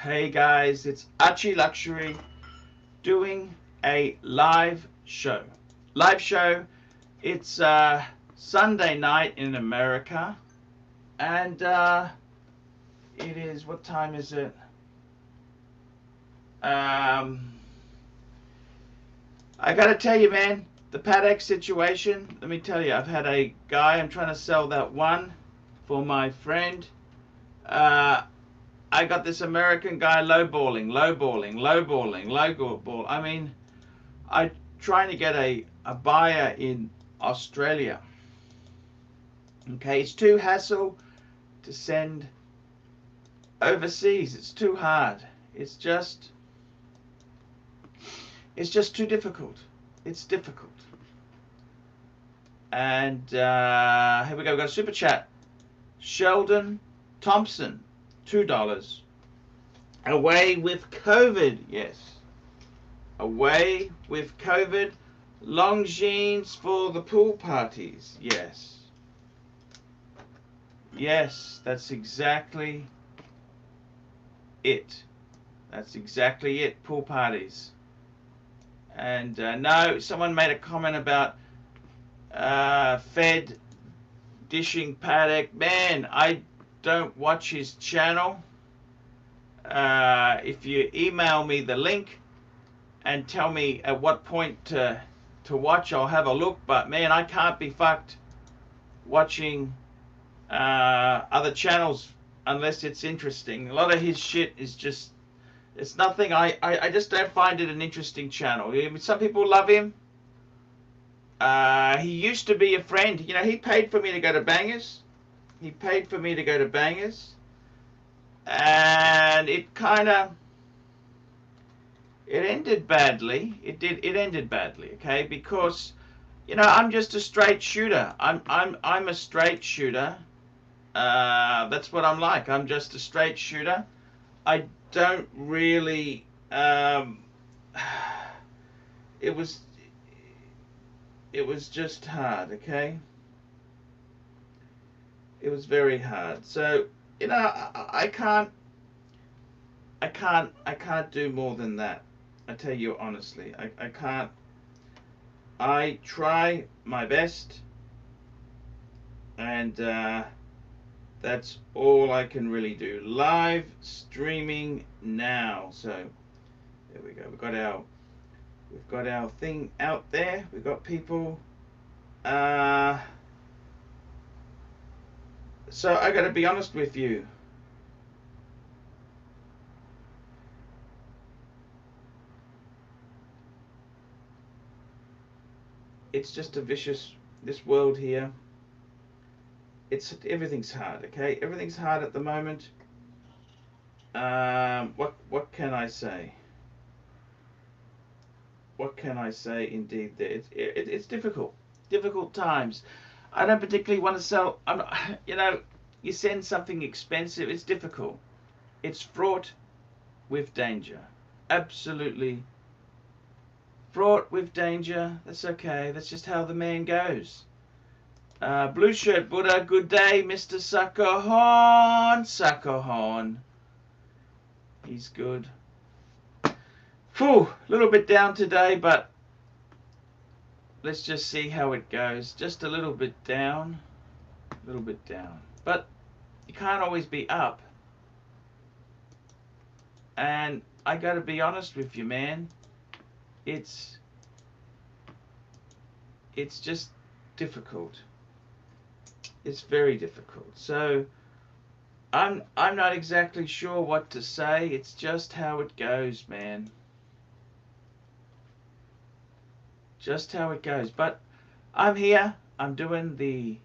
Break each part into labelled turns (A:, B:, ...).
A: Hey guys, it's Archieluxury doing a live show. Live show. It's Sunday night in America, and it is. What time is it? I gotta tell you, man, the paddock situation. Let me tell you, I've had a guy. I'm trying to sell that one for my friend. I got this American guy lowballing. I mean, I'm trying to get a buyer in Australia. Okay, it's too hassle to send overseas. It's too hard. It's just too difficult. It's difficult. And here we go. We've got a super chat. Sheldon Thompson, $2. Away with COVID, yes. Away with COVID. Long jeans for the pool parties, yes. Yes, that's exactly it. That's exactly it, pool parties. And no, someone made a comment about Fed dishing paddock. Man, I don't watch his channel. If you email me the link and tell me at what point to watch, I'll have a look. But man, I can't be fucked watching other channels unless it's interesting. A lot of his shit is just, it's nothing. I just don't find it an interesting channel. I mean, some people love him. He used to be a friend. You know, he paid for me to go to Bangers. He paid for me to go to Bangers. And it kind of, it ended badly. It ended badly, okay? Because, you know, I'm just a straight shooter. I'm a straight shooter. That's what I'm like. I'm just a straight shooter. I don't really. It was just hard, okay? It was very hard. So, you know, I can't do more than that. I tell you honestly, I can't. I try my best, and that's all I can really do. Live streaming now. So there we go. We've got our thing out there. We've got people. So I got to be honest with you. It's just a vicious, this world here. Everything's hard, okay? Everything's hard at the moment. What can I say? What can I say? Indeed, it's difficult times. I don't particularly want to sell. You know, you send something expensive. It's difficult. It's fraught with danger. Absolutely fraught with danger. That's okay. That's just how the man goes. Blue shirt Buddha. Good day, Mr. Suckerhorn. He's good. Phew, a little bit down today, but let's just see how it goes. Just a little bit down. A little bit down. But you can't always be up. And I gotta be honest with you, man. It's just difficult. It's very difficult. So I'm not exactly sure what to say. It's just how it goes, man. Just how it goes. But I'm here. I'm doing the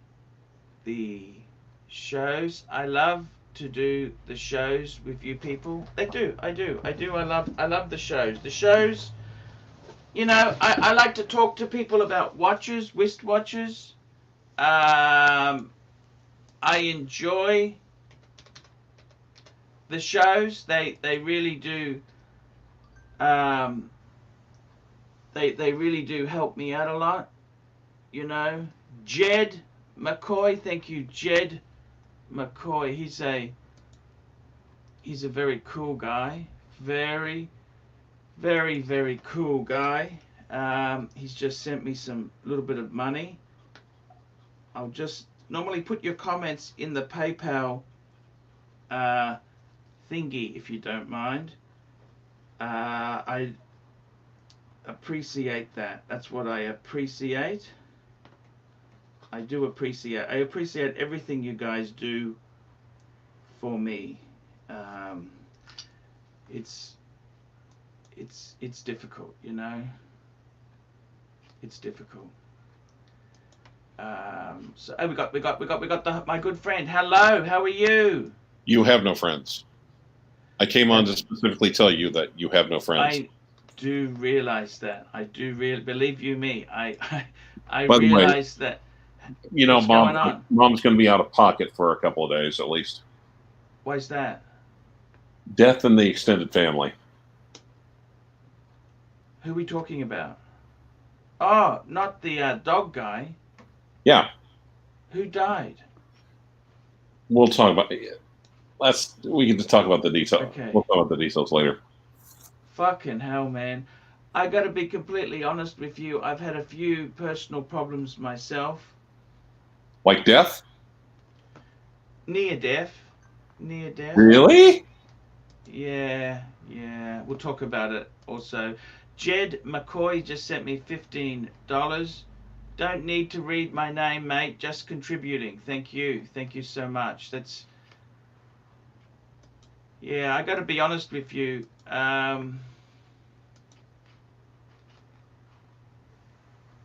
A: shows. I love to do the shows with you people. I love the shows. The shows, you know, I like to talk to people about watches, wristwatches. I enjoy the shows. They really do. They really do help me out a lot. You know, Jed McCoy. Thank you, Jed McCoy. He's a He's a very cool guy. Very, very, very cool guy. He's just sent me some little bit of money. I'll just normally put your comments in the PayPal uh, thingy if you don't mind. I appreciate that. That's what I appreciate. I do appreciate. I appreciate everything you guys do for me. Um, it's it's difficult, you know. It's difficult. So oh, we got my good friend. Hello, how are you?
B: You have no friends. I came on to
A: That's
B: specifically tell you that you have no friends.
A: I do realize that. I do really believe you me. I
B: By the way,
A: realize that.
B: you know,
A: What's going on?
B: mom's going to be out of pocket for a couple of days at least.
A: Why's that?
B: Death in the extended family.
A: Who are we talking about? Oh, not the dog guy.
B: Yeah,
A: Who died?
B: we'll talk about. We can just talk about the details.
A: Okay.
B: We'll talk about the details later.
A: Fucking hell, man. I gotta be completely honest with you. I've had a few personal problems myself.
B: Like death?
A: Near death. Near death.
B: Really?
A: Yeah, yeah. We'll talk about it also. Jed McCoy just sent me $15. Don't need to read my name, mate. Just contributing. Thank you. Thank you so much. That's. Yeah, I gotta be honest with you.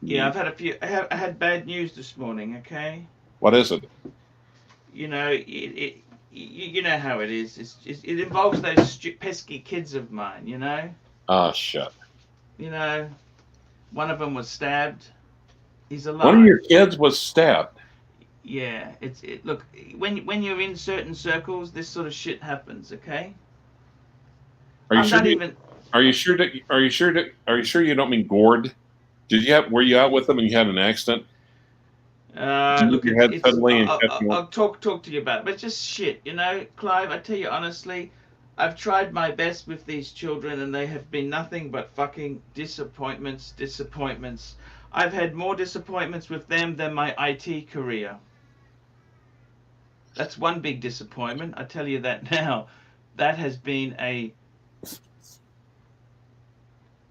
A: Yeah, I've had a few. I had bad news this morning. Okay.
B: What is it?
A: You know, you know how it is. It involves those pesky kids of mine. You know.
B: Ah, shit.
A: You know, one of them was stabbed. He's
B: One of
A: alive.
B: your kids was stabbed.
A: Yeah, look, when you're in certain circles, this sort of shit happens. Okay.
B: Are you
A: I'm
B: sure?
A: not even.
B: Are you sure that? Are you sure that? Are you sure you don't mean gored? Were you out with them and you had an accident? Did you hit
A: Look,
B: your head suddenly and kept you?
A: I'll talk to you about it, but it's just shit, you know, Clive. I tell you honestly, I've tried my best with these children, and they have been nothing but fucking disappointments, disappointments. I've had more disappointments with them than my IT career. That's one big disappointment. I tell you that now. That has been a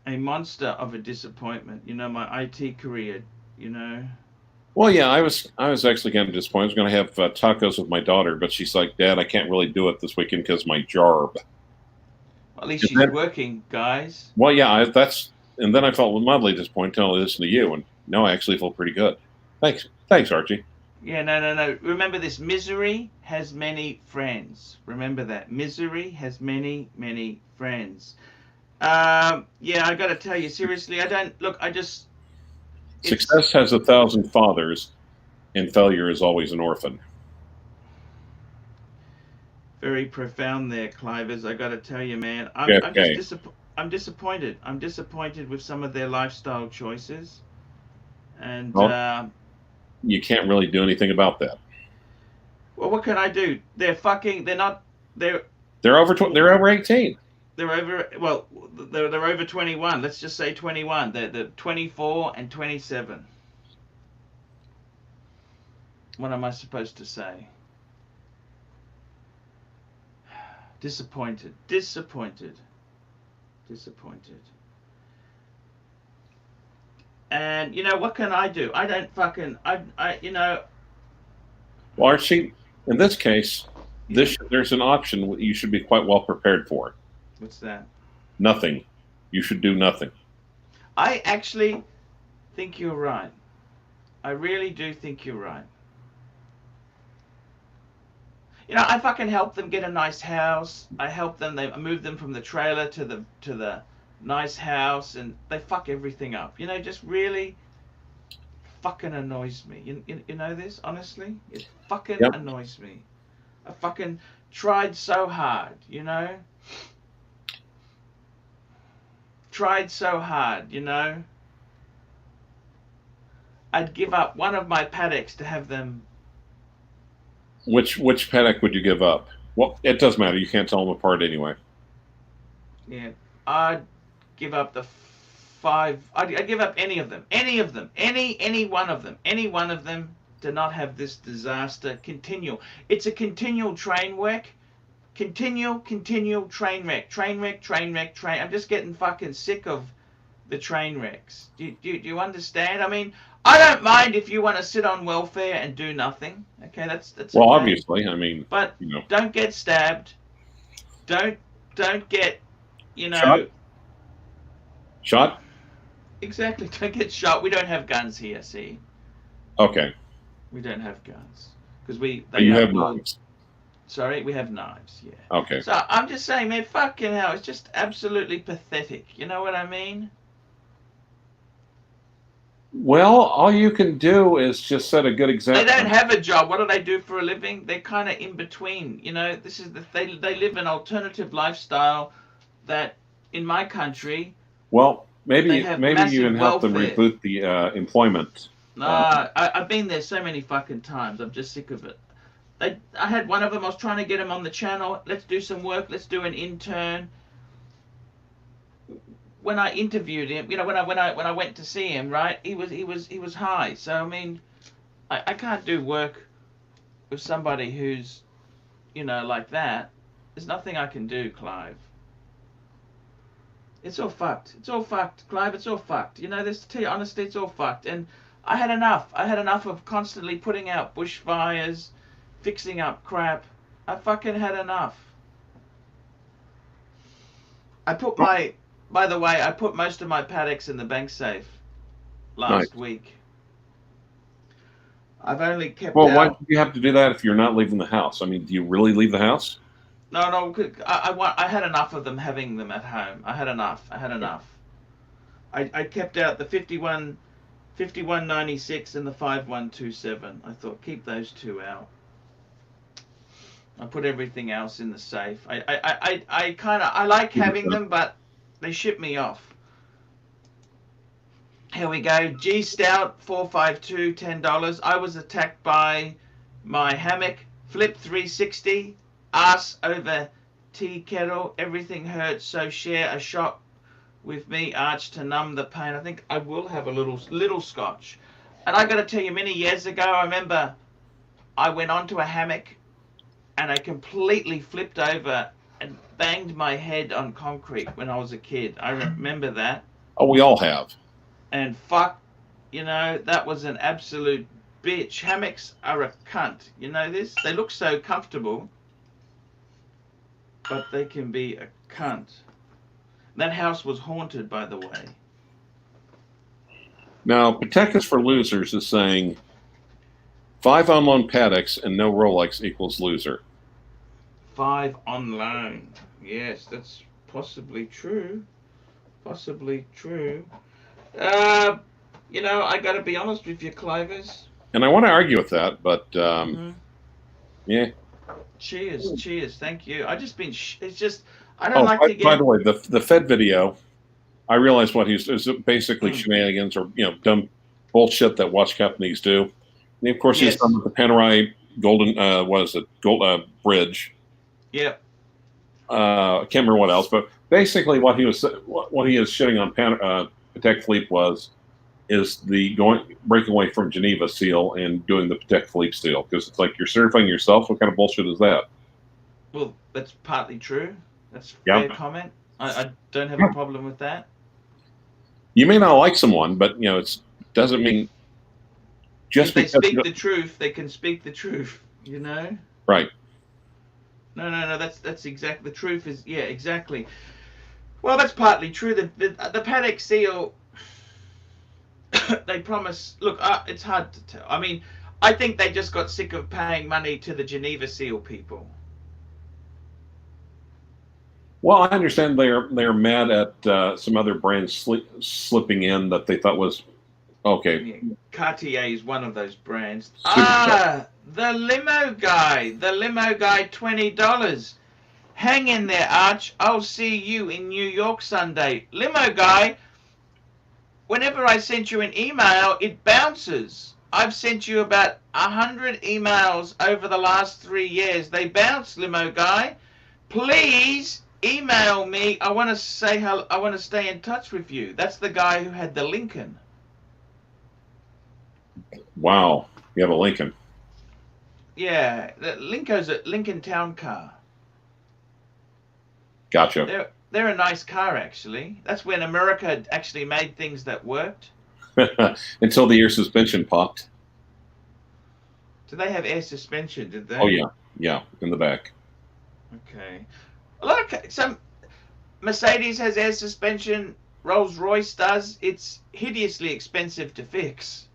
A: monster of a disappointment. You know, my IT career. You know.
B: Well, yeah, I was actually kind of disappointed. I was going to have tacos with my daughter, but she's like, "Dad, I can't really do it this weekend because my job."
A: At least
B: And
A: she's
B: then,
A: working, guys.
B: well, yeah, and then I felt mildly disappointed until I listened to you, and no, I actually feel pretty good. Thanks, Archie.
A: Yeah, no. Remember this. Misery has many friends. Remember that. Misery has many, many friends. Yeah, I got to tell you, seriously, I don't look. I just, it's
B: Success has 1,000 fathers, and failure is always an orphan.
A: very profound there, Clivers. I got to tell you, man. I'm just
B: Okay.
A: I'm disappointed. I'm disappointed with some of their lifestyle choices, and
B: Well, you can't really do anything about that.
A: well, what can I do? They're fucking. They're not. They're
B: They're over 18.
A: they're over. Well, they're over 21. Let's just say 21. They're 24 and 27. What am I supposed to say? Disappointed. Disappointed. Disappointed. And you know what can I do? I don't fucking. You know.
B: Well, Archie, in this case,
A: Yeah.
B: there's an option you should be quite well prepared for.
A: What's that?
B: Nothing. You should do nothing.
A: I actually think you're right. I really do think you're right. You know, I fucking help them get a nice house. I help them. I move them from the trailer to the nice house, and they fuck everything up. You know, just really fucking annoys me. You know this? Honestly, it fucking
B: Yep.
A: annoys me. I fucking tried so hard. You know, tried so hard. You know, I'd give up one of my paddocks to have them.
B: Which paddock would you give up? Well, it doesn't matter. You can't tell them apart anyway.
A: Yeah, I'd give up the five. I'd give up any of them. Any of them. Any one of them. Any one of them to not have this disaster continue. It's a continual train wreck. Continual train wreck. Train wreck, train wreck, train. I'm just getting fucking sick of the train wrecks. Do you understand? I mean, I don't mind if you want to sit on welfare and do nothing. Okay, that's
B: Well,
A: okay.
B: obviously, I mean,
A: But
B: you know,
A: don't get stabbed. Don't get, you know.
B: Shot? Shot?
A: Exactly. Don't get shot. We don't have guns here. See,
B: Okay.
A: we don't have guns because we.
B: But you have knives.
A: Sorry, we have knives. Yeah.
B: Okay.
A: So I'm just saying, man, fucking hell, it's just absolutely pathetic. You know what I mean?
B: Well, all you can do is just set a good example.
A: They don't have a job. What do they do for a living? They're kind of in between. You know, this is they live an alternative lifestyle that in my country.
B: Well, maybe you can help them
A: welfare.
B: reboot the employment.
A: I've been there so many fucking times. I'm just sick of it. I had one of them. I was trying to get him on the channel. Let's do some work. Let's do an intern. When I interviewed him, you know, when I went to see him, right? He was high. So I mean, I can't do work with somebody who's, you know, like that. There's nothing I can do, Clive. It's all fucked. It's all fucked, Clive. It's all fucked. You know, this, to tell you honestly, it's all fucked. And I had enough. I had enough of constantly putting out bushfires, fixing up crap. I fucking had enough. By the way, I put most of my paddocks in the bank safe last week. I've only kept
B: Well, why do you have to do that if you're not leaving the house? I mean, do you really leave the house?
A: No, I had enough of them having them at home. I had enough. I kept out the 5196 and the 5127. I thought, keep those two out. I put everything else in the safe. I like having them, but they ship me off. Here we go. G Stout 452, $10. I was attacked by my hammock. Flip 360. Ass over tea kettle. Everything hurts. So share a shot with me, Arch, to numb the pain. I think I will have a little scotch. And I got to tell you, many years ago, I remember I went onto a hammock and I completely flipped over and banged my head on concrete when I was a kid. I remember that.
B: Oh, we all have.
A: And fuck, you know, that was an absolute bitch. Hammocks are a cunt. You know this? They look so comfortable, but they can be a cunt. That house was haunted, by the way.
B: Now, Patekis for Losers is saying 5 on loan paddocks and no Rolex equals loser.
A: 5 on loan. Yes, that's possibly true. Possibly true. You know, I got to be honest with you, Clovers.
B: And I want to argue with that, but yeah.
A: Cheers. Thank you. I just been. It's just I don't like to get.
B: By the way, the Fed video, I realized what he's is basically shenanigans or dumb bullshit that watch companies do. And of course, he's done with the Panerai Golden bridge.
A: Yep.
B: I can't remember what else, but basically what he is shitting on Patek Philippe is the breaking away from Geneva seal and doing the Patek Philippe seal, because it's like you're certifying yourself. What kind of bullshit is that?
A: Well, that's partly true. That's a fair comment. I don't have a problem with that.
B: You may not like someone, but it doesn't mean just
A: if they speak the truth, they can speak the truth. You know.
B: Right.
A: No. That's exactly the truth. Is exactly. Well, that's partly true. The Patek seal. They promise. Look, it's hard to tell. I mean, I think they just got sick of paying money to the Geneva seal people.
B: Well, I understand they're mad at some other brands slipping in that they thought was okay.
A: Yeah, Cartier is one of those brands. The limo guy, $20. Hang in there, Arch. I'll see you in New York Sunday. Limo guy. Whenever I sent you an email, it bounces. I've sent you about 100 emails over the last 3 years. They bounce, limo guy. Please email me. I want to say hello. I want to stay in touch with you. That's the guy who had the Lincoln.
B: Wow, you have a Lincoln.
A: Yeah, the Lincoln Town Car.
B: Gotcha.
A: They're a nice car, actually. That's when America actually made things that worked.
B: Until the air suspension popped.
A: Do they have air suspension? Did they?
B: Oh yeah, in the back.
A: Okay. Some Mercedes has air suspension. Rolls Royce does. It's hideously expensive to fix.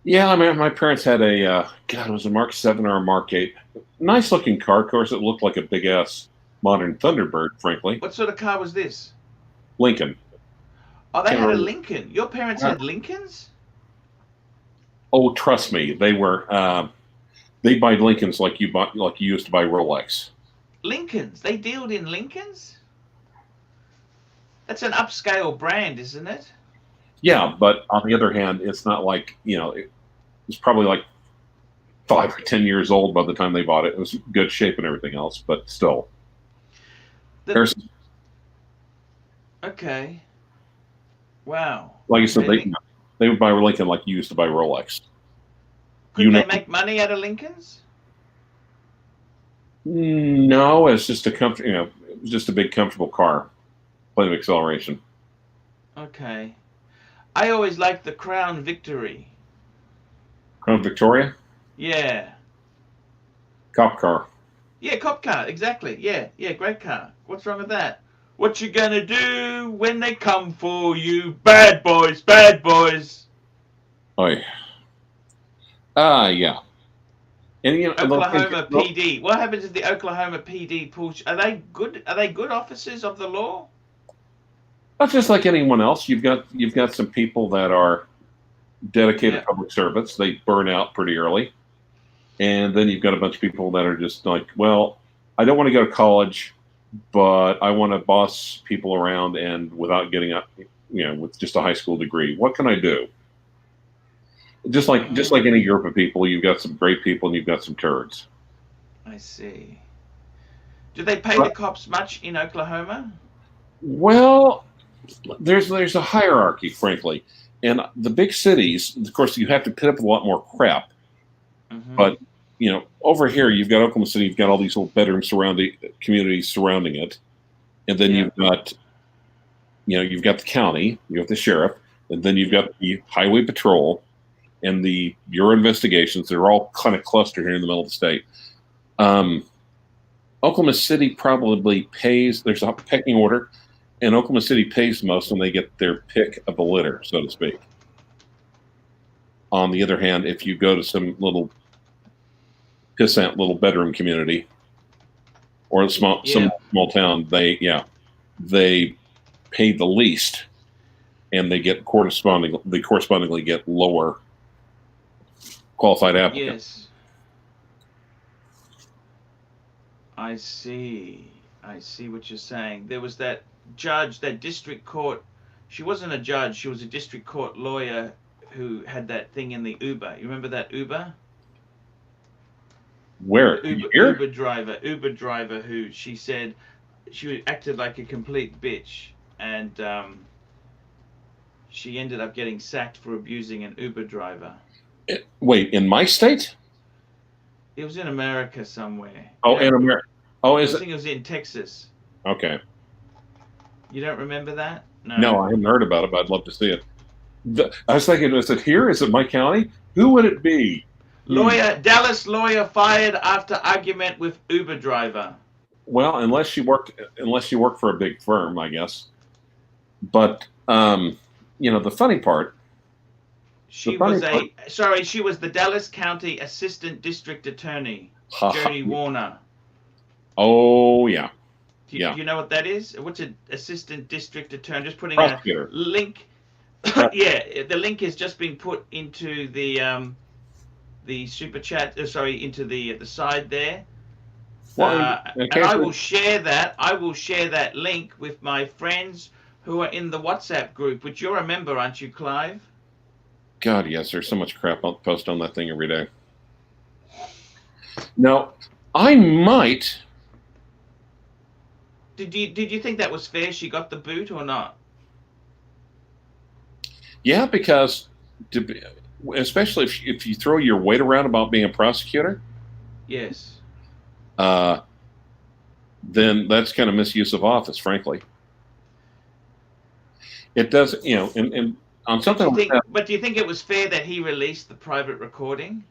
B: Yeah, I mean, my parents had a God, it was a Mark 7 or a Mark 8. Nice looking car. Of course, it looked like a big ass modern Thunderbird, frankly.
A: What sort of car was this?
B: Lincoln.
A: Oh, they
B: Can't
A: had a
B: remember.
A: Lincoln. Your parents had Lincolns?
B: Oh, trust me, they were. They buy Lincolns like you used to buy Rolex.
A: Lincolns? They dealed in Lincolns? That's an upscale brand, isn't it?
B: Yeah, but on the other hand, it's not like it was probably like 5 or 10 years old by the time they bought it. It was in good shape and everything else, but still.
A: Okay. Wow.
B: Like I said, they would buy Lincoln like you used to buy Rolex.
A: Could they make money out of Lincolns?
B: No, it's just a it was just a big comfortable car, plenty of acceleration.
A: Okay. I always liked the Crown Victory.
B: Crown Victoria?
A: Yeah.
B: Cop car.
A: Yeah, cop car, exactly. Yeah, great car. What's wrong with that? What you gonna do when they come for you? Bad boys, bad boys.
B: Oh, yeah. And
A: Oklahoma PD. What happens if the Oklahoma PD pulls? Are they good? Are they good officers of the law?
B: Not just like anyone else. You've got some people that are dedicated public servants. They burn out pretty early, and then you've got a bunch of people that are just like, well, I don't want to go to college, but I want to boss people around and without getting up, with just a high school degree. What can I do? Just like any group of people, you've got some great people and you've got some turds.
A: I see. Do they pay the cops much in Oklahoma?
B: Well, there's a hierarchy, frankly, and the big cities, of course, you have to put up with a lot more crap. Mm-hmm. But over here, you've got Oklahoma City, you've got all these little bedroom communities surrounding it, and then you've got the county, you have the sheriff, and then you've got the highway patrol. And the Bureau of Investigations, they're all kind of clustered here in the middle of the state. Oklahoma City probably pays, there's a pecking order, and Oklahoma City pays the most when they get their pick of the litter, so to speak. On the other hand, if you go to some little pissant little bedroom community or some small town, they pay the least, and they correspondingly get lower qualified applicants.
A: Yes. I see what you're saying. There was that judge, that district court. She wasn't a judge. She was a district court lawyer who had that thing in the Uber. You remember that Uber?
B: Where?
A: Uber driver who she said she acted like a complete bitch, and she ended up getting sacked for abusing an Uber driver.
B: Wait, in my state?
A: It was in America somewhere.
B: Oh, in America. Oh,
A: I think it was in Texas.
B: Okay.
A: You don't remember that?
B: No, I haven't heard about it, but I'd love to see it. I was thinking, is it here? Is it my county? Who would it be?
A: Dallas lawyer fired after argument with Uber driver.
B: Well, unless you worked for a big firm, I guess. But the funny part.
A: She was the Dallas County Assistant District Attorney, Jody Warner.
B: Oh, yeah.
A: Do you know what that is? What's an Assistant District Attorney? Just putting
B: Prosecutor.
A: A link. Yeah, the link has just been put into the super chat. Into the side there.
B: Well,
A: and I will share that. I will share that link with my friends who are in the WhatsApp group, which you're a member, aren't you, Clive?
B: God, yes, there's so much crap I'll post on that thing every day. Now, I might.
A: Did you think that was fair? She got the boot or not?
B: Yeah, because to be, especially if you throw your weight around about being a prosecutor,
A: Yes.
B: uh, then that's kind of misuse of office, frankly. It does, and on
A: But
B: something
A: you
B: like
A: think,
B: that.
A: but do you think it was fair that he released the private recording?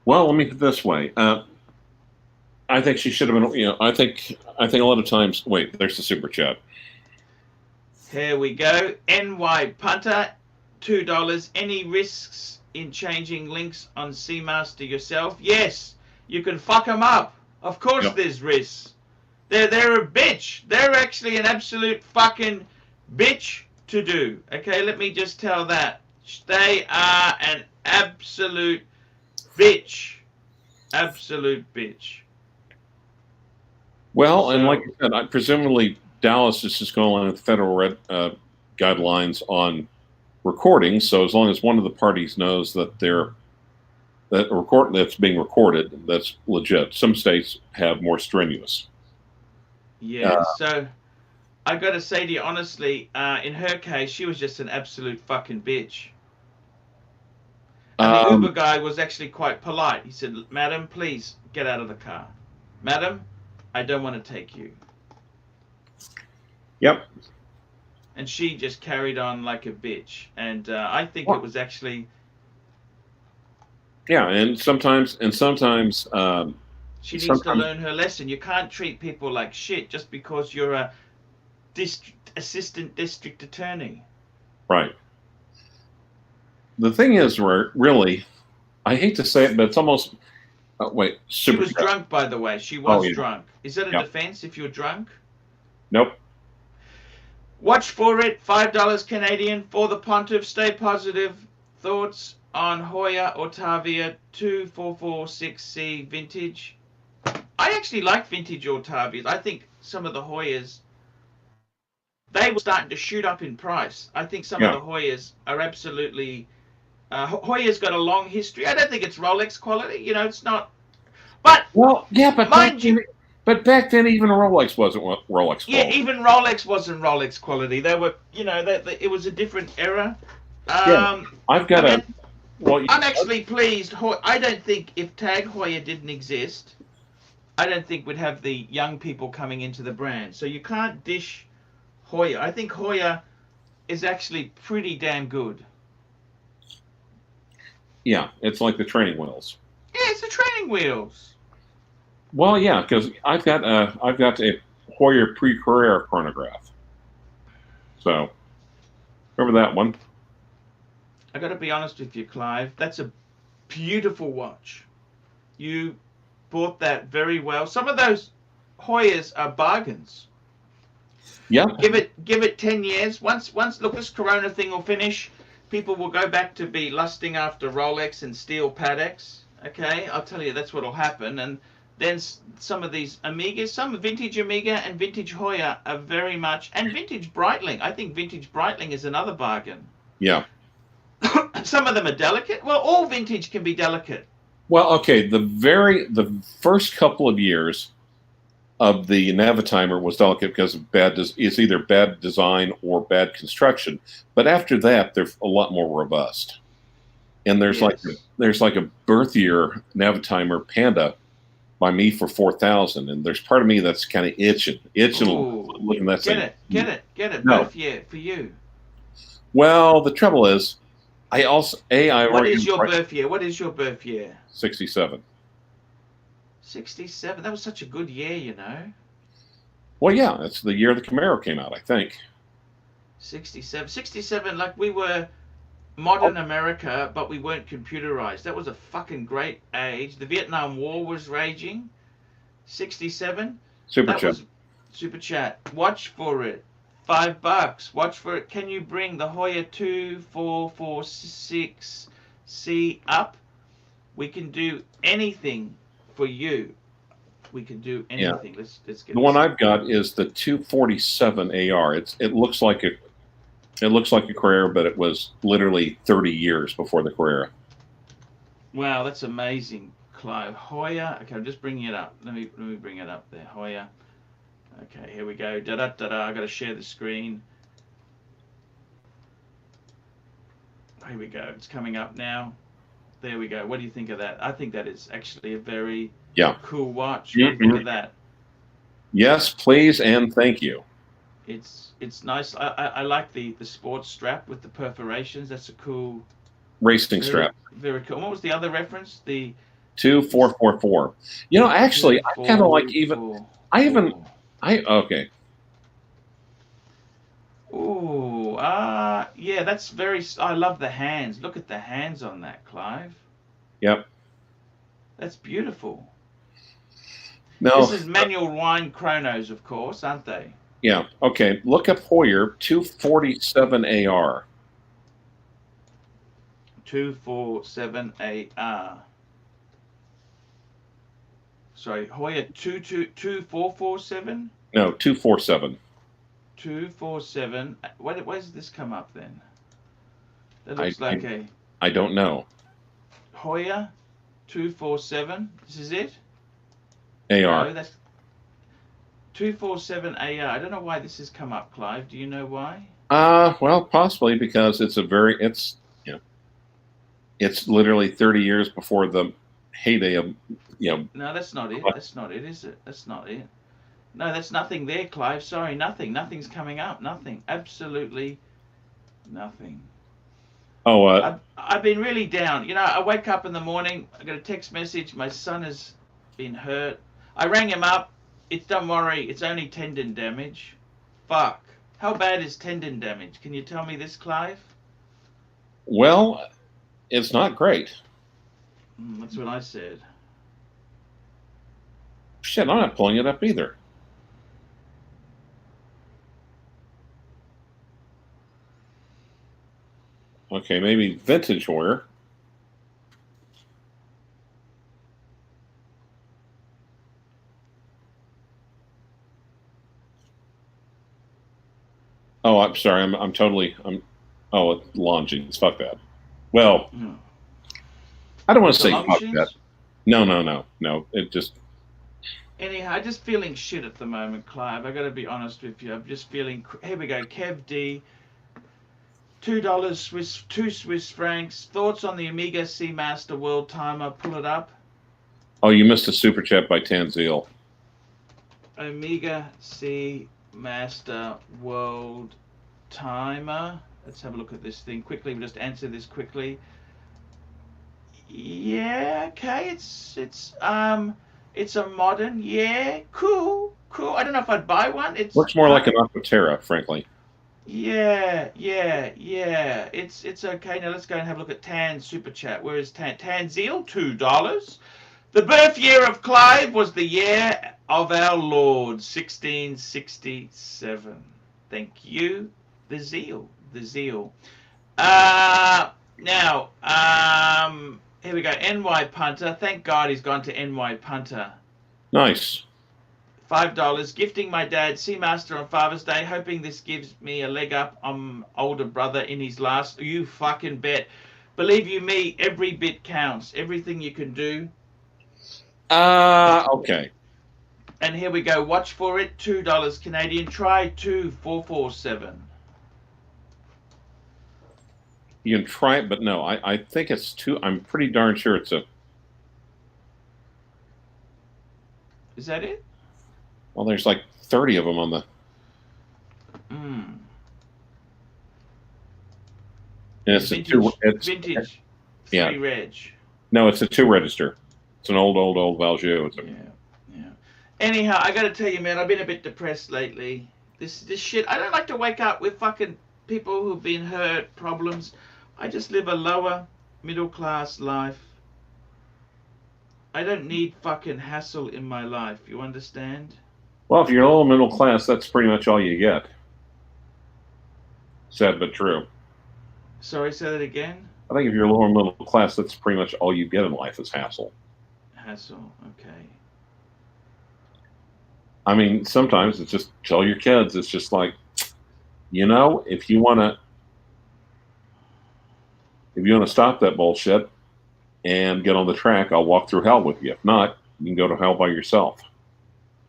B: Well, let me put it this way. I think she should have been. I think a lot of times. Wait, there's the super chat.
A: Here we go. NY Punter, $2. Any risks in changing links on Seamaster yourself? Yes, you can fuck them up. Of course
B: Yep.
A: there's risks. They're a bitch. They're actually an absolute fucking bitch to do. Okay, let me just tell that. They are an absolute bitch. Absolute bitch.
B: Well, and like
A: So,
B: I said, presumably Dallas is just going along with federal guidelines on recording. So as long as one of the parties knows that that's being recorded, that's legit. Some states have more strenuous.
A: yeah, so I got to say to you honestly, in her case, she was just an absolute fucking bitch. And the Uber
B: Um,
A: guy was actually quite polite. He said, "Madam, please get out of the car. Madam, I don't want to take you."
B: yep.
A: And she just carried on like a bitch. And I think it
B: Well,
A: was actually,
B: yeah, and sometimes,
A: she needs to
B: sometimes,
A: learn her lesson. You can't treat people like shit just because you're a assistant district attorney.
B: right. The thing is, really, I hate to say it, but it's almost. Wait,
A: She
B: super
A: was
B: chat.
A: drunk, by the way. She
B: Oh
A: was
B: yeah.
A: drunk. Is that a
B: Yep.
A: defense if you're drunk?
B: Nope.
A: Watch for it. $5 Canadian for the Pontiff. Stay positive. Thoughts on Hoya Otavia 2446C vintage? I actually like vintage Otavias. I think some of the Hoyas, they were starting to shoot up in price. I think some of
B: Yeah.
A: the Hoyas are absolutely. Hoya's got a long history. I don't think it's Rolex quality. It's not. But
B: Well, yeah,
A: mind you,
B: but back then, even Rolex wasn't Rolex
A: yeah,
B: quality.
A: even Rolex wasn't Rolex quality. They were, it was a different era.
B: Yeah, I've
A: I
B: got a.
A: mean,
B: Well,
A: I'm actually pleased. I don't think if Tag Heuer didn't exist, I don't think we'd have the young people coming into the brand. So you can't dish Heuer. I think Heuer is actually pretty damn good.
B: yeah, it's like the training wheels.
A: Yeah, it's the training wheels.
B: Well, yeah, because I've got a Hoyer pre-career chronograph. So remember that one?
A: I got to be honest with you, Clive. That's a beautiful watch. You bought that very well. Some of those Heuers are bargains.
B: Yeah,
A: Give it 10 years. Once look, this Corona thing will finish, people will go back to be lusting after Rolex and steel Pateks. Okay, I'll tell you that's what'll happen. And then some of these Omegas, some vintage Omega and vintage Hoya are very much, and vintage Breitling. I think vintage Breitling is another bargain.
B: yeah.
A: Some of them are delicate. Well, all vintage can be delicate.
B: Well, okay. The first couple of years of the Navitimer was delicate because of it's either bad design or bad construction. But after that, they're a lot more robust. And
A: Yes.
B: there's like a birth year Navitimer Panda by me for 4,000, and there's part of me that's kind of itching
A: Ooh,
B: looking at that
A: get
B: saying,
A: it, get it, get it.
B: no.
A: Both year for you.
B: Well, the trouble is, I
A: What
B: already
A: is your
B: right
A: birth year? What is your birth year?
B: 67.
A: 67. That was such a good year.
B: Well, yeah, that's the year the Camaro came out, I think.
A: 67. 67, like we were modern America, but we weren't computerized. That was a fucking great age. The Vietnam War was raging. 67.
B: Super
A: That
B: Chip.
A: was super chat. Watch for it. $5. Watch for it. Can you bring the Hoya 2446C up? We can do anything for you. We can do
B: Yeah.
A: anything. Let's get
B: The one
A: this.
B: I've got is the 247 AR. It looks like a Carrera, but it was literally 30 years before the Carrera.
A: Wow, that's amazing, Clive. Hoya. Okay, I'm just bringing it up. Let me bring it up there. Hoya. Okay, here we go. Da da da da. I got to share the screen. Here we go. It's coming up now. There we go. What do you think of that? I think that is actually a very cool watch. What do you think of that?
B: Yes, please, and thank you.
A: It's nice. I like the sports strap with the perforations. That's a cool
B: Racing strap.
A: Very cool. And what was the other reference? The
B: 2444. Actually, I kind of like okay.
A: Ooh, yeah, that's very. I love the hands. Look at the hands on that, Clive.
B: Yep.
A: That's beautiful.
B: No,
A: this is manual wind chronos, of course, aren't they?
B: Yeah. Okay. Look up Hoyer 247 AR.
A: 247 AR. Sorry, Hoyer 2447?
B: No, 247.
A: 247. Where does this come up then? That looks like
B: I don't know.
A: Hoyer 247. This is it?
B: AR.
A: No, that's 247 AR. I don't know why this has come up, Clive. Do you know why?
B: Well, possibly because it's it's literally 30 years before the heyday of
A: No, that's not it. That's not it, is it? That's not it. No, that's nothing there, Clive. Sorry, nothing. Nothing's coming up. Nothing. Absolutely nothing.
B: Oh,
A: I've been really down. I wake up in the morning. I got a text message. My son has been hurt. I rang him up. Don't worry. It's only tendon damage. Fuck. How bad is tendon damage? Can you tell me this, Clive?
B: Well, it's not great.
A: That's what I said.
B: Shit, I'm not pulling it up either. Okay, maybe vintage Hoyer. Oh, I'm sorry. Oh, it's Longines. Fuck that. Well, I don't want to say fuck that. No. It just.
A: Anyhow, I'm just feeling shit at the moment, Clive. I got to be honest with you. I'm just feeling. Here we go. Kev D. $2 2 Swiss francs. Thoughts on the Amiga Seamaster World Timer? Pull it up.
B: Oh, you missed a super chat by Tanzil.
A: Amiga Seamaster World Timer. Let's have a look at this thing quickly. We'll just answer this quickly. Yeah, okay. It's a modern. Yeah, cool. I don't know if I'd buy one. It
B: looks more like an Aquaterra, frankly.
A: Yeah. It's okay. Now let's go and have a look at Tan Super Chat. Where is Tan? Tanzil, $2. The birth year of Clive was the year of our Lord, 1667. Thank you. The zeal. Now, here we go. NY Punter. Thank God he's gone to NY Punter.
B: Nice.
A: $5. Gifting my dad Seamaster on Father's Day, hoping this gives me a leg up on older brother in his last. You fucking bet. Believe you me, every bit counts. Everything you can do.
B: Okay.
A: And here we go. Watch for it. $2 Canadian. Try 2447.
B: You can try it, but no, I think it's two. I'm pretty darn sure it's a.
A: Is that it?
B: Well, there's like 30 of them on the.
A: And
B: it's
A: vintage,
B: it's
A: vintage.
B: Yeah.
A: 3 reg.
B: No, it's a 2 register. It's an old Valjoux.
A: Yeah. Anyhow, I got to tell you, man, I've been a bit depressed lately. This shit. I don't like to wake up with fucking people who've been hurt, problems. I just live a lower middle class life. I don't need fucking hassle in my life. You understand?
B: Well, if you're lower middle class, that's pretty much all you get. Sad but true.
A: Sorry, say that again?
B: I think if you're lower middle class, that's pretty much all you get in life is hassle.
A: Hassle, okay.
B: I mean, sometimes it's just tell your kids. It's just like, if you want to stop that bullshit and get on the track, I'll walk through hell with you. If not, you can go to hell by yourself.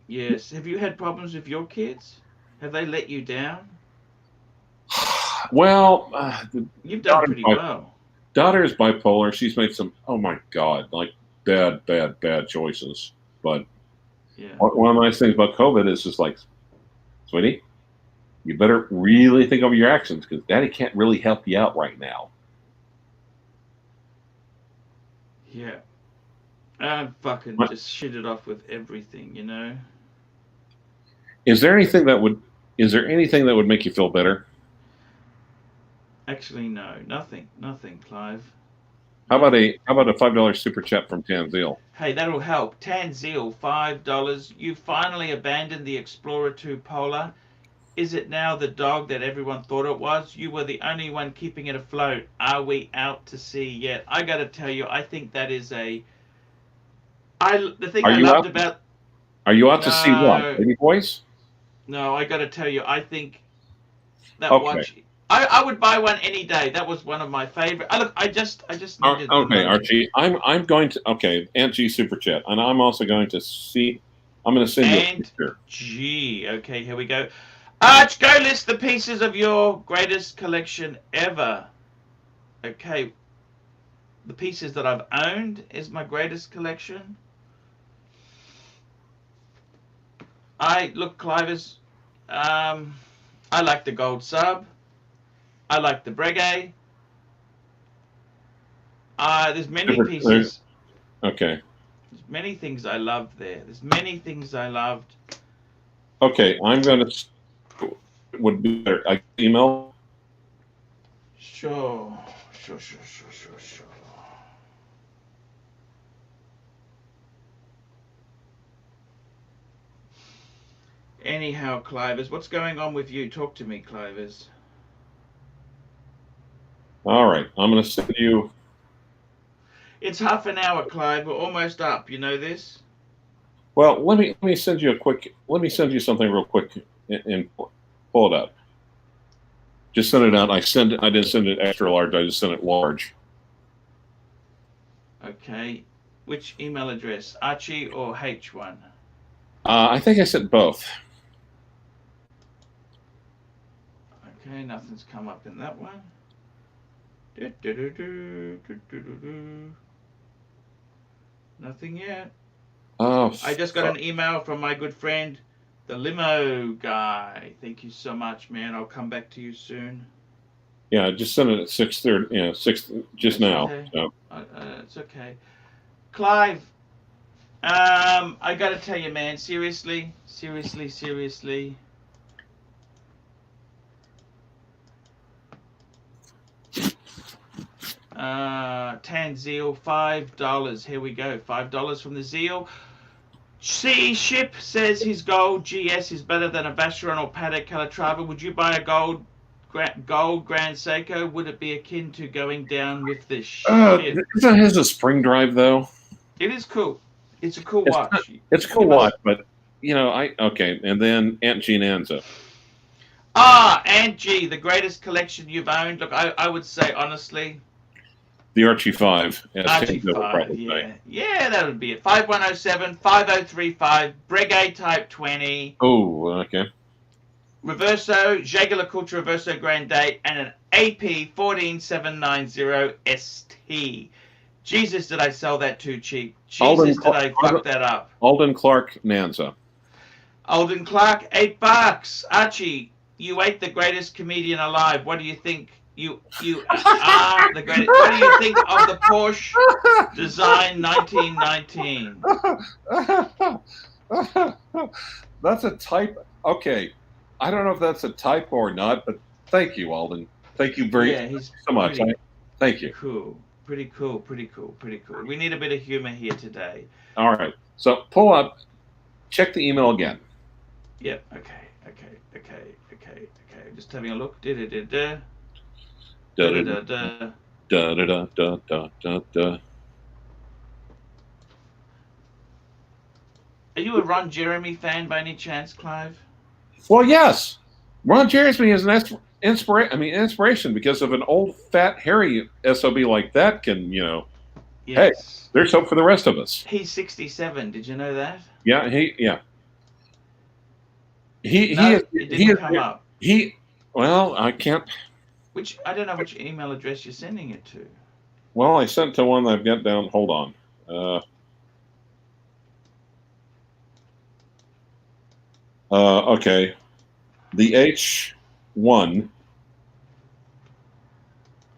A: Yes. Have you had problems with your kids? Have they let you down?
B: Well,
A: You've done pretty well.
B: daughter is bipolar. She's made some, oh my God, like bad choices. But
A: Yeah.
B: one of the nice things about COVID is just like, sweetie, you better really think of your actions because daddy can't really help you out right now.
A: Yeah. I fucking just shit it off with everything,
B: Is there anything that would make you feel better?
A: Actually, no. Nothing, Clive.
B: How about a $5 super chat from Tanzil?
A: Hey, that'll help. Tanzil, $5. You finally abandoned the Explorer 2 Polar. Is it now the dog that everyone thought it was? You were the only one keeping it afloat. Are we out to sea yet? I gotta tell you, I think that is the thing I loved about.
B: Are you out to see what, baby boys?
A: No, I gotta tell you, I think that
B: Okay.
A: watch. I would buy one any day. That was one of my favorite. I just needed.
B: Okay, Archie. I'm going to Aunt G super chat, and I'm also going to see. I'm going to send you a picture.
A: G. Okay, here we go. Arch, go list the pieces of your greatest collection ever. Okay, the pieces that I've owned is my greatest collection. Clivers. I like the gold sub. I like the Breguet. There's many pieces.
B: Okay.
A: There's many things I loved there. There's many things I loved.
B: Okay, I'm going to. Would be better. I email.
A: Sure. Anyhow, Clivers, what's going on with you? Talk to me, Clivers.
B: All right, I'm going to send you.
A: It's half an hour, Clive. We're almost up. You know this?
B: Well, let me send you Let me send you something real quick and pull it up. Just send it out. I didn't send it extra large. I just sent it large.
A: Okay. Which email address? Archie or H1?
B: I think I sent both.
A: Okay, nothing's come up in that one. Nothing yet.
B: Oh,
A: I just got an email from my good friend, the limo guy. Thank you so much, man. I'll come back to you soon.
B: Yeah, I just sent it at 6:30. Yeah, 6 just now.
A: Okay.
B: So.
A: It's okay. Clive, I gotta tell you, man. Seriously. Tanzeel, $5. Here we go. $5 from the Zeal. Sea Ship says his gold GS is better than a Vacheron or Patek Calatrava. Would you buy a gold Grand Seiko? Would it be akin to going down with this ship?
B: Isn't his a spring drive though?
A: It is cool. It's a cool watch.
B: It's a cool watch, but and then Aunt G Nanza.
A: Aunt G, the greatest collection you've owned. Look, I would say honestly,
B: the Archie 5.
A: Archie 5, yeah. Yeah, that would be it. 5107, 5035, Breguet Type 20.
B: Oh, okay.
A: Reverso, Jaeger-LeCoultre Reverso Grand Date, and an AP 14790 ST. Jesus, did I sell that too cheap? Jesus, did I fuck that up?
B: Alden Clark Nanza.
A: Alden Clark, $8. Archie, you ate the greatest comedian alive. What do you think? You are the greatest. What do you think of the Porsche design 1919?
B: That's a type. Okay, I don't know if that's a typo or not, but thank you, Alden. Thank you so much. Thank you.
A: Cool. Pretty cool. We need a bit of humor here today.
B: All right. So pull up. Check the email again.
A: Yep. Okay. Just having a look. Are you a Ron Jeremy fan by any chance, Clive?
B: Well, yes. Ron Jeremy is an inspiration because of an old, fat, hairy SOB like that can, hey,
A: Yes.
B: there's hope for the rest of us.
A: He's 67. Did you know that?
B: Yeah,
A: No, it didn't come up.
B: Well, I can't.
A: I don't know which email address you're sending it to.
B: Well, I sent to one that I've got down. Hold on. Okay. The H1.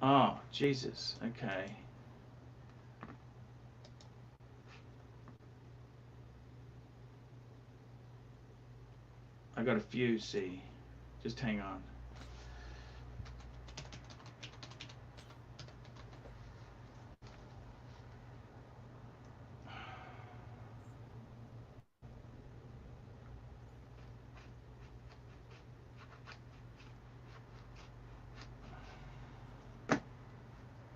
A: Oh, Jesus. Okay. I got a few, see. Just hang on.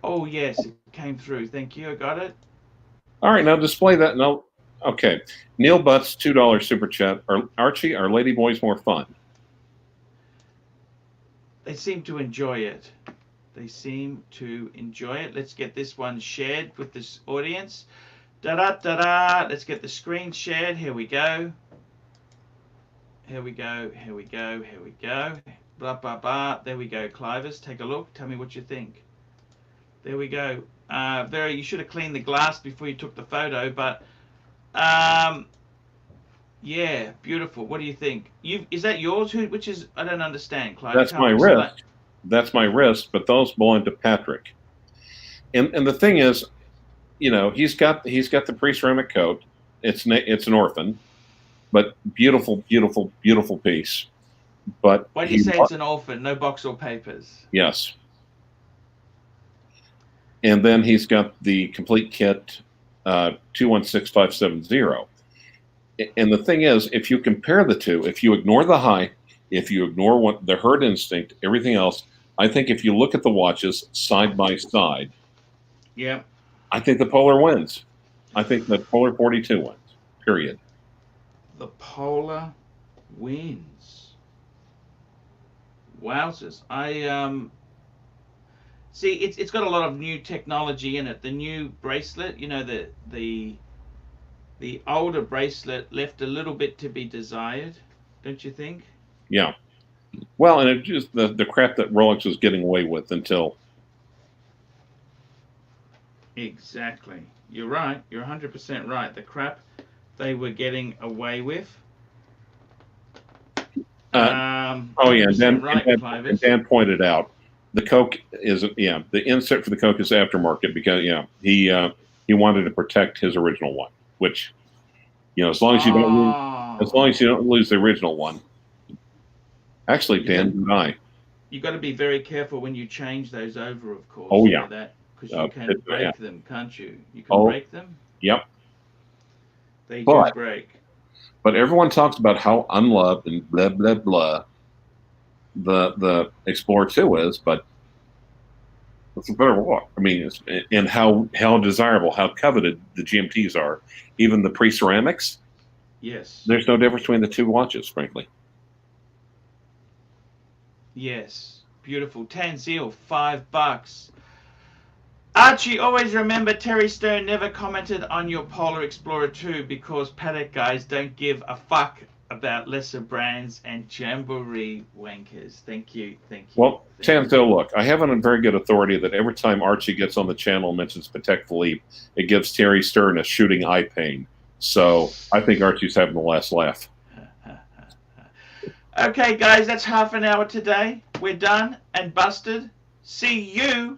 A: Oh, yes, it came through. Thank you. I got it.
B: All right, now display that. No, okay. Neil Butts, $2 super chat. Archie, are lady boys more fun?
A: They seem to enjoy it. They seem to enjoy it. Let's get this one shared with this audience. Da-da-da-da. Let's get the screen shared. Here we go. Here we go. Here we go. Here we go. Blah, blah, blah. There we go, Clivus. Take a look. Tell me what you think. There we go. You should have cleaned the glass before you took the photo, but yeah, beautiful. What do you think? Is that yours? Which is, I don't understand, Clive.
B: That's my wrist. That's my wrist, but those belong to Patrick. And the thing is, he's got the pre-ceramic coat. It's an orphan, but beautiful, beautiful, beautiful piece. But
A: why do you say it's an orphan? No box or papers.
B: Yes. And then he's got the complete kit, 216570. And the thing is, if you compare the two, if you ignore the high, if you ignore the herd instinct, everything else, I think if you look at the watches side by side,
A: yeah,
B: I think the Polar wins. I think the Polar 42 wins, period.
A: The Polar wins. Wowzers. See, it's got a lot of new technology in it. The new bracelet, the older bracelet left a little bit to be desired, don't you think?
B: Yeah. Well, and it just the crap that Rolex was getting away with until.
A: Exactly. You're right. You're 100% right. The crap they were getting away with.
B: Oh yeah, and Dan pointed out the Coke is the insert for the Coke is aftermarket because he wanted to protect his original one, which as long as you don't lose the original one. Actually, Dan and I.
A: You got to be very careful when you change those over, of course.
B: Oh yeah,
A: because you can break them, can't you? You can break them.
B: Yep.
A: They do break.
B: But everyone talks about how unloved and blah blah blah the Explorer 2 is, but it's a better watch. I mean, and how desirable, how coveted the GMTs are, even the pre-ceramics.
A: Yes.
B: There's no difference between the two watches, frankly.
A: Yes. Beautiful. Tanzil, $5. Archie, always remember Terry Stern never commented on your Polar Explorer 2 because Patek guys don't give a fuck about lesser brands and jamboree wankers. Thank you.
B: Well, Tanzil, look, I have it on very good authority that every time Archie gets on the channel and mentions Patek Philippe, it gives Terry Stern a shooting eye pain. So I think Archie's having the last laugh.
A: Okay, guys, that's half an hour today. We're done and busted. See you